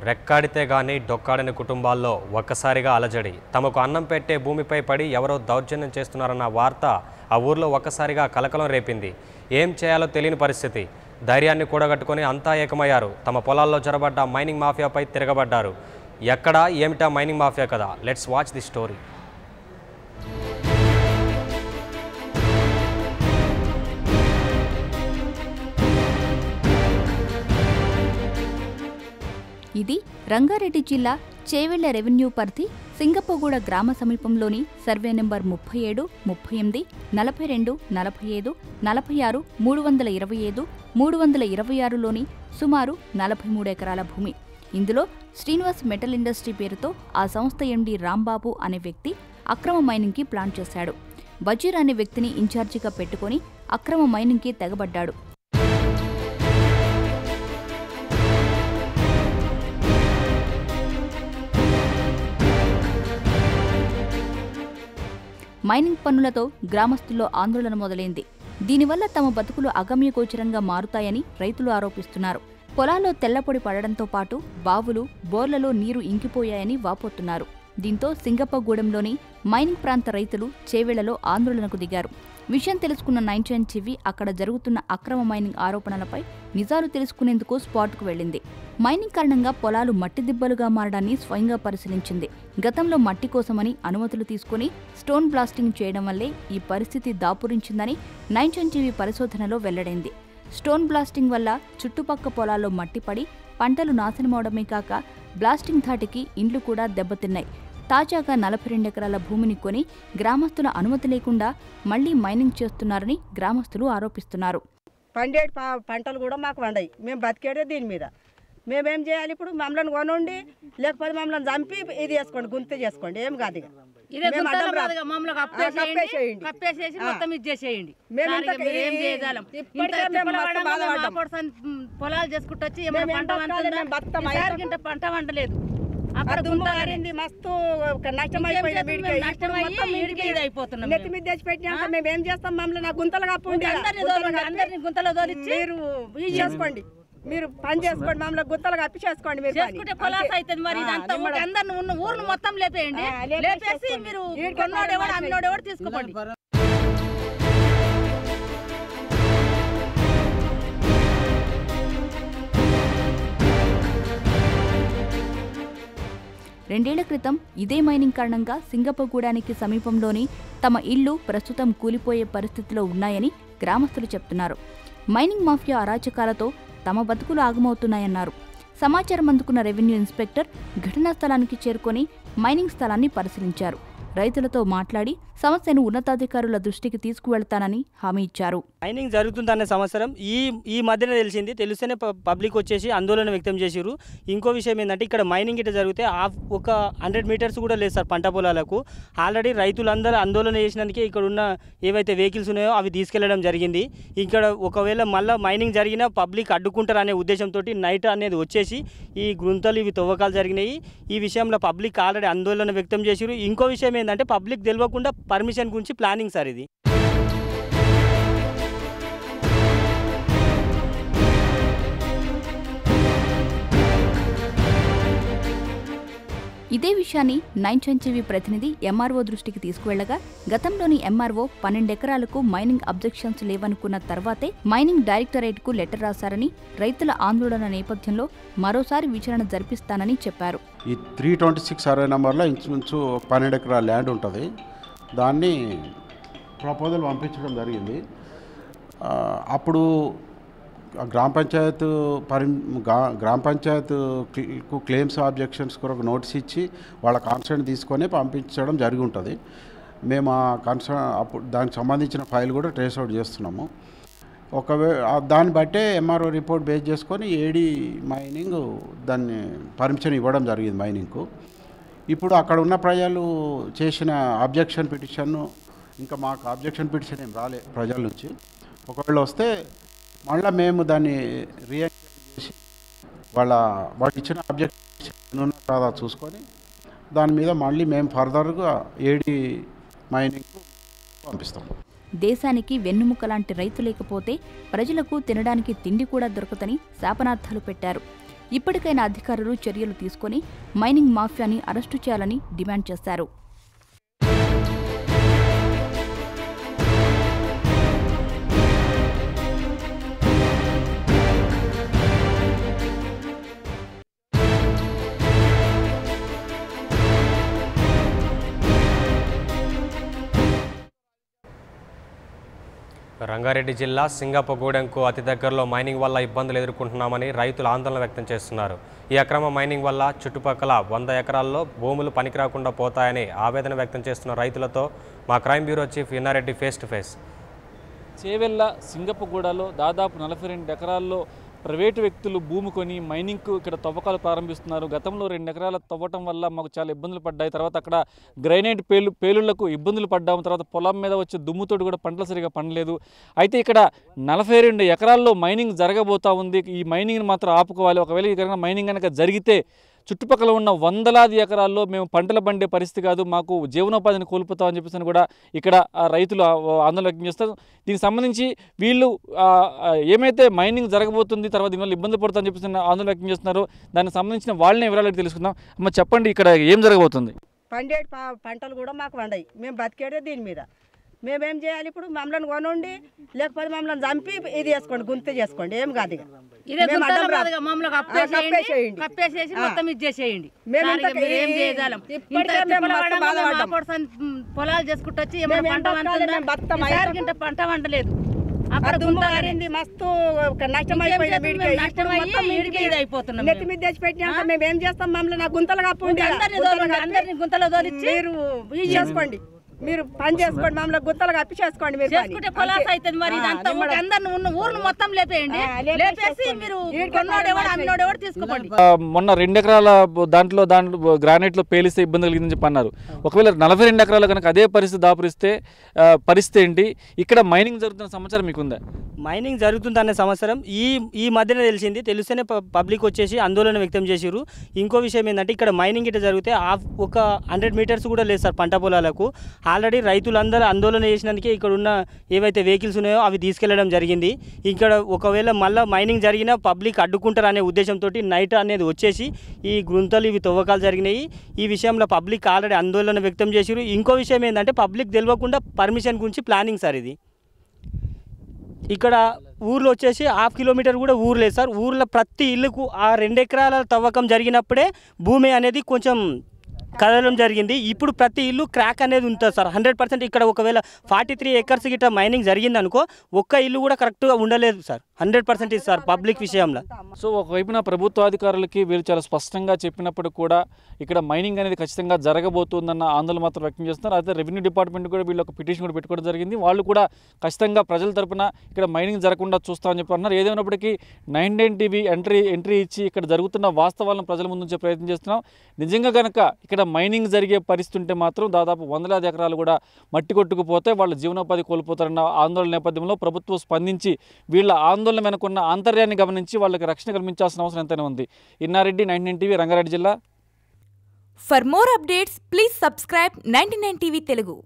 రెక్కాడితే గానీ డొక్కాడని కుటుంబాల్లో ఒక్కసారిగా అలజడి. తమకు అన్నం పెట్టే భూమిపై పడి ఎవరో దౌర్జన్యం చేస్తున్నారన్న వార్త ఆ ఊర్లో ఒక్కసారిగా కలకలం రేపింది. ఏం చేయాలో తెలియని పరిస్థితి. ధైర్యాన్ని కూడగట్టుకొని అంతా ఏకమయ్యారు. తమ పొలాల్లో జరబడ్డ మైనింగ్ మాఫియాపై తిరగబడ్డారు. ఎక్కడా ఏమిటా మైనింగ్ మాఫియా కదా? Let's watch the story. ఇది రంగారెడ్డి జిల్లా చేవెళ్ల రెవెన్యూ పరిధి సింగపగూడ గ్రామ సమీపంలోని సర్వే నెంబర్ 37, 38, 42, 45, 46, 325, 326లోని సుమారు 43 ఎకరాల భూమి. ఇందులో శ్రీనివాస్ మెటల్ ఇండస్ట్రీ పేరుతో ఆ సంస్థ ఎండీ రాంబాబు అనే వ్యక్తి అక్రమ మైనింగ్కి ప్లాన్ చేశాడు. వజీర్ అనే వ్యక్తిని ఇన్ఛార్జిగా పెట్టుకుని అక్రమ మైనింగ్కి తెగబడ్డాడు. మైనింగ్ పన్నులతో గ్రామస్తుల్లో ఆందోళన మొదలైంది. దీనివల్ల తమ బతుకులు అగమ్యగోచరంగా మారుతాయని రైతులు ఆరోపిస్తున్నారు. పొలాల్లో తెల్లపొడి పడడంతో పాటు బావులు, బోర్లలో నీరు ఇంకిపోయాయని వాపోతున్నారు. దీంతో సింగపగూడెంలోని మైనింగ్ ప్రాంత రైతులు చేవెళ్లలో ఆందోళనకు దిగారు. విషయం తెలుసుకున్న 99 టీవీ అక్కడ జరుగుతున్న అక్రమ మైనింగ్ ఆరోపణలపై నిజాలు తెలుసుకునేందుకు స్పాట్కు వెళ్లింది. మైనింగ్ కారణంగా పొలాలు మట్టి దిబ్బలుగా మారడాన్ని స్వయంగా పరిశీలించింది. గతంలో మట్టి కోసమని అనుమతులు తీసుకుని స్టోన్ బ్లాస్టింగ్ చేయడం వల్లే ఈ పరిస్థితి దాపురించిందని 99 టీవీ పరిశోధనలో వెల్లడైంది. స్టోన్ బ్లాస్టింగ్ వల్ల చుట్టుపక్క పొలాల్లో మట్టి పడి పంటలు నాశనమవడమే కాక బ్లాస్టింగ్ ధాటికి ఇండ్లు కూడా దెబ్బతిన్నాయి. తాజాగా 42 ఎకరాల భూమిని కొని గ్రామస్తుల అనుమతి లేకుండా మళ్లీ మైనింగ్ చేస్తున్నారని గ్రామస్తులు ఆరోపిస్తున్నారు. పండేటి పంటలు కూడా మాకు వండాయి. మేము బతికేదే దీని మీద. మేమేం చేయాలి ఇప్పుడు? మమ్మల్ని కొనండి, లేకపోతే మమ్మల్ని చంపి ఇది చేసుకోండి, గుంత చేసుకోండి. ఏం కాదు పొలాలు చేసుకుంటూ వచ్చి పంట వండలేదు. మస్తు నష్టమైపోతుంది. నెత్తి మీద తెచ్చి పెట్టినాక మేము ఏం చేస్తాం? మమ్మల్ని గుంతలు కప్పండి, గుంతలో మీరు చేసుకోండి, మీరు పని చేసుకోండి, మమ్మల్ని గుంతలు కప్పి చేసుకోండి. మీరు పొలాస్ అవుతుంది. మరి అందరిని ఉన్న ఊర్లు మొత్తం లేపేయండి, లేపేసి మీరు కొన్నోడెవడు అమ్మినోడెవడు తీసుకోండి. రెండేళ్ల క్రితం ఇదే మైనింగ్ కారణంగా సింగపగూడానికి సమీపంలోని తమ ఇళ్లు ప్రస్తుతం కూలిపోయే పరిస్థితిలో ఉన్నాయని గ్రామస్తులు చెప్తున్నారు. మైనింగ్ మాఫియా అరాచకాలతో తమ బతుకులు ఆగమవుతున్నాయన్నారు. సమాచారం అందుకున్న రెవెన్యూ ఇన్స్పెక్టర్ ఘటనా స్థలానికి చేరుకొని మైనింగ్ స్థలాన్ని పరిశీలించారు. రైతులతో మాట్లాడి సమస్యను ఉన్నతాధికారుల దృష్టికి తీసుకువెళ్తానని హామీ ఇచ్చారు. మైనింగ్ జరుగుతుందనే సంవత్సరం ఈ మధ్యన తెలిస్తేనే పబ్లిక్ వచ్చేసి ఆందోళన వ్యక్తం చేసిరు. ఇంకో విషయం ఏంటంటే ఇక్కడ మైనింగ్ ఇట్లా జరిగితే ఒక 100 మీటర్స్ కూడా లేదు సార్ పంట పొలాలకు. ఆల్రెడీ రైతులందరూ ఆందోళన చేసినందుకే ఇక్కడ ఉన్న ఏవైతే వెహికల్స్ ఉన్నాయో అవి తీసుకెళ్లడం జరిగింది. ఇక్కడ ఒకవేళ మళ్ళీ మైనింగ్ జరిగినా పబ్లిక్ అడ్డుకుంటారు అనే ఉద్దేశంతో నైట్ అనేది వచ్చేసి ఈ గుంతలు ఇవి తవ్వకాలు జరిగినాయి. ఈ విషయంలో పబ్లిక్ ఆల్రెడీ ఆందోళన వ్యక్తం చేసిరు. ఇంకో విషయం ఏంటంటే పబ్లిక్ తెలియకుండా పర్మిషన్ గురించి ప్లానింగ్ సార్ ఇది. ఇదే విషయాన్ని 99 టీవీ ప్రతినిధి ఎంఆర్ఓ దృష్టికి తీసుకువెళ్లగా గతంలోని ఎంఆర్ఓ 12 ఎకరాలకు మైనింగ్ అబ్జెక్షన్స్ లేవనుకున్న తర్వాతే మైనింగ్ డైరెక్టరేట్కు లెటర్ రాశారని, రైతుల ఆందోళన నేపథ్యంలో మరోసారి విచారణ జరిపిస్తానని చెప్పారు. ఈ 326 సర్వే నెంబర్లో ఇంచుమించు 12 ఎకరాల ల్యాండ్ ఉంటుంది. దాన్ని ప్రపోజల్ పంపించడం జరిగింది. అప్పుడు గ్రామ పంచాయత్కు క్లెయిమ్స్ ఆబ్జెక్షన్స్ కొరకు నోటీస్ ఇచ్చి వాళ్ళ కన్సర్న్ తీసుకొని పంపించడం జరిగి ఉంటుంది. మేము ఆ కన్సర్న్ అప్పుడు దానికి సంబంధించిన ఫైల్ కూడా ట్రేస్ అవుట్ చేస్తున్నాము. దాన్ని బట్టే ఎంఆర్ఓ రిపోర్ట్ బేస్ చేసుకొని ఏడీ మైనింగ్ దాన్ని పర్మిషన్ ఇవ్వడం జరిగింది మైనింగ్కు. ఇప్పుడు అక్కడ ఉన్న ప్రజలు చేసిన అబ్జెక్షన్ పిటిషన్, ఇంకా మాకు అబ్జెక్షన్ పిటిషన్ ఏం రాలే ప్రజల నుంచి. ఒకవేళ వస్తే మళ్ళీ మేము దాన్ని రియాక్ట్ చేసి వాళ్ళు ఇచ్చిన అబ్జెక్షన్ కాదా చూసుకొని దాని మీద మళ్ళీ మేము ఫర్దర్గా ఏడీ మైనింగ్కు పంపిస్తాం. దేశానికి వెన్నుముక లాంటి రైతు లేకపోతే ప్రజలకు తినడానికి తిండి కూడా దొరకదని శాపనార్థాలు పెట్టారు. ఇప్పటికైనా అధికారులు చర్యలు తీసుకొని మైనింగ్ మాఫియాని అరెస్టు చేయాలని డిమాండ్ చేశారు. రంగారెడ్డి జిల్లా సింగపగూడెంకు అతి దగ్గరలో మైనింగ్ వల్ల ఇబ్బందులు ఎదుర్కొంటున్నామని రైతులు ఆందోళన వ్యక్తం చేస్తున్నారు. ఈ అక్రమ మైనింగ్ వల్ల చుట్టుపక్కల 100 ఎకరాల్లో భూములు పనికిరాకుండా పోతాయని ఆవేదన వ్యక్తం చేస్తున్న రైతులతో మా crime bureau chief Innareddy face to face. Chevella సింగపగూడలో దాదాపు 42 ఎకరాల్లో ప్రైవేటు వ్యక్తులు భూమి కొని మైనింగ్కు ఇక్కడ తవ్వకాలు ప్రారంభిస్తున్నారు. గతంలో 2 ఎకరాల తవ్వటం వల్ల మాకు చాలా ఇబ్బందులు పడ్డాయి. తర్వాత అక్కడ గ్రైనైట్ పేలుళ్లకు ఇబ్బందులు పడ్డాము. తర్వాత పొలం మీద వచ్చే దుమ్ముతోటి కూడా పంటలు సరిగా పండలేదు. అయితే ఇక్కడ 42 ఎకరాల్లో మైనింగ్ జరగబోతా ఉంది. ఈ మైనింగ్ని మాత్రం ఆపుకోవాలి. ఒకవేళ ఈ మైనింగ్ కనుక జరిగితే చుట్టుపక్కల ఉన్న వందలాది ఎకరాల్లో మేము పంటలు పండే పరిస్థితి కాదు, మాకు జీవనోపాధిని కోల్పోతామని చెప్పేసి కూడా ఇక్కడ రైతులు ఆందోళన వ్యక్తం చేస్తారు. దీనికి సంబంధించి వీళ్ళు ఏమైతే మైనింగ్ జరగబోతుంది, తర్వాత దీనివల్ల ఇబ్బంది పడుతుందని చెప్పేసి ఆందోళన వ్యక్తం చేస్తున్నారు. దానికి సంబంధించిన వాళ్ళని వివరాలు తెలుసుకుందాం. అమ్మ చెప్పండి, ఇక్కడ ఏం జరగబోతుంది? పండే పంటలు కూడా మాకు వండాయి. మేము బతికేదే దీని మీద. మేమేం చేయాలి ఇప్పుడు? మమ్మల్ని కొనుండి లేకపోతే మమ్మల్ని చంపి ఇది చేసుకోండి, గుంత చేసుకోండి, ఏం కాదు. పొలాలు చేసుకుంటూ వచ్చి పంట వండలేదు, మస్తు నష్టమైపోతున్నాం. నెత్తి మీద తెచ్చి పెట్టినాక మేము ఏం చేస్తాం? మమ్మల్ని గుంతలు కప్పండి, అందరినీ గుంతలో తోలిచ్చి మీరు చేసుకోండి, మీరు పని చేసుకోండి, మమ్మల్ని గుత్తలు కప్పి చేసుకోండి. మీరు చేసుకుంటే కొలాస అవుతుంది. మరి అందరిని ఉన్న ఊర్లు మొత్తం లేపేయండి, లేపేసి మీరు కొన్నోడెవడు అమ్మినోడెవడు తీసుకోండి. మొన్న 2 ఎకరాల దాంట్లో గ్రానైట్లో పేలిస్తే ఇబ్బంది కలిగిందని చెప్పి అన్నారు. ఒకవేళ 42 ఎకరాలు కనుక అదే పరిస్థితి దాపురిస్తే పరిస్థితి ఏంటి? ఇక్కడ మైనింగ్ జరుగుతున్న సమాచారం మీకుందా? మైనింగ్ జరుగుతుందనే సంవత్సరం ఈ మధ్యన తెలిస్తేనే పబ్లిక్ వచ్చేసి ఆందోళన వ్యక్తం చేసిరు. ఇంకో విషయం ఏంటంటే ఇక్కడ మైనింగ్ ఇట్లా జరిగితే ఒక 100 మీటర్స్ కూడా లేదు సార్ పంట పొలాలకు. ఆల్రెడీ రైతులందరూ ఆందోళన చేసినందుకే ఇక్కడ ఉన్న ఏవైతే వెహికల్స్ ఉన్నాయో అవి తీసుకెళ్లడం జరిగింది. ఇక్కడ ఒకవేళ మళ్ళీ మైనింగ్ జరిగినా పబ్లిక్ అడ్డుకుంటారు అనే ఉద్దేశంతో నైట్ అనేది వచ్చేసి ఈ గుంతలు ఇవి తవ్వకాలు జరిగినాయి. ఈ విషయంలో పబ్లిక్ ఆల్రెడీ ఆందోళన వ్యక్తం చేసిరు. ఇంకో విషయం ఏంటంటే పబ్లిక్ తెలియకుండా పర్మిషన్ గురించి ప్లానింగ్ సార్ ఇది. ఇక్కడ ఊర్లో వచ్చేసి 1/2 కిలోమీటర్ కూడా ఊరు లేదు సార్. ఊర్లో ప్రతి ఇల్లుకు ఆ 2 ఎకరాల తవ్వకం జరిగినప్పుడే భూమి అనేది కొంచెం కదలడం జరిగింది. ఇప్పుడు ప్రతి ఇల్లు క్రాక్ అనేది ఉంటుంది సార్. 100% ఇక్కడ ఒకవేళ 43 ఎకర్స్ గిట్ట మైనింగ్ జరిగింది అనుకో, ఒక్క ఇల్లు కూడా కరెక్ట్గా ఉండలేదు సార్. 100% సార్ పబ్లిక్ విషయంలో. సో ఒకవైపున ప్రభుత్వాధికారులకి వీళ్ళు చాలా స్పష్టంగా చెప్పినప్పుడు కూడా ఇక్కడ మైనింగ్ అనేది ఖచ్చితంగా జరగబోతుందన్న ఆందోళన మాత్రం వ్యక్తం చేస్తున్నారు. అయితే రెవెన్యూ డిపార్ట్మెంట్ కూడా వీళ్ళు ఒక పిటిషన్ కూడా పెట్టుకోవడం జరిగింది. వాళ్ళు కూడా ఖచ్చితంగా ప్రజల తరపున ఇక్కడ మైనింగ్ జరగకుండా చూస్తామని చెప్పి అన్నారు. ఏదేమైనప్పటికీ 9 టీవీ ఎంట్రీ ఇచ్చి ఇక్కడ జరుగుతున్న వాస్తవాలను ప్రజల ముందు ఉంచే ప్రయత్నం చేస్తున్నాం. నిజంగా కనుక ఇక్కడ మైనింగ్ జరిగే పరిస్థితి ఉంటే మాత్రం దాదాపు 100,000 ఎకరాలు కూడా మట్టి కొట్టుకుపోతే వాళ్ళు జీవనోపాధి కోల్పోతారన్న ఆందోళన నేపథ్యంలో ప్రభుత్వం స్పందించి వీళ్ళ ఆందోళన వెనుకున్న ఆంతర్యాన్ని గమనించి వాళ్ళకి రక్షణ కల్పించాల్సిన అవసరం ఎంతైనా ఉంది. ఇన్నారెడ్డి, 99 టీవీ, రంగారెడ్డి జిల్లా. For more updates, please subscribe 99 TV Telugu.